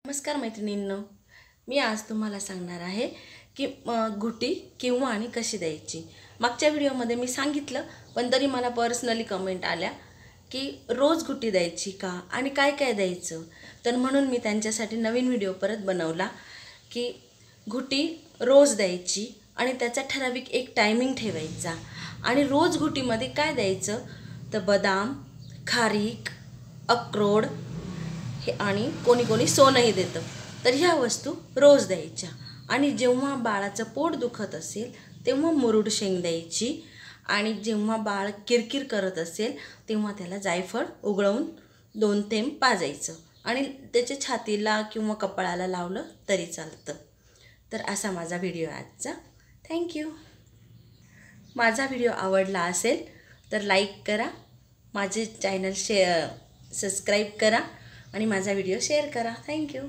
नमस्कार मैत्रिणींनो, मी आज तुम्हाला सांगणार आहे की घुटी केव्हा आणि कशी द्यायची। मागच्या व्हिडिओमध्ये मी सांगितलं, पण तरी मला पर्सनली कमेंट आल्या की रोज घुटी द्यायची का आणि काय काय द्यायचं। तर म्हणून मी त्यांच्यासाठी नवीन व्हिडिओ परत बनवला की घुटी रोज द्यायची आणि त्याचा ठराविक एक टायमिंग ठेवायचा। आणि रोज घुटीमध्ये काय द्यायचं तर बदाम, खारीक, अक्रोड हे आणि कोणी कोणी सोनंही देतं। तर ह्या वस्तू रोज द्यायच्या। आणि जेव्हा बाळाचं पोट दुखत असेल तेव्हा मुरुड शेंग द्यायची। आणि जेव्हा बाळ किरकिर करत असेल तेव्हा त्याला जायफळ उघळून 2 थेंब पाजायचं आणि त्याच्या छातीला किंवा कपाळाला लावलं तरी चालतं। तर असा माझा व्हिडिओ आजचा। थँक्यू। माझा व्हिडिओ आवडला असेल तर लाईक करा, माझे चॅनल सबस्क्राईब करा आणि माझा व्हिडिओ शेअर करा। थँक्यू।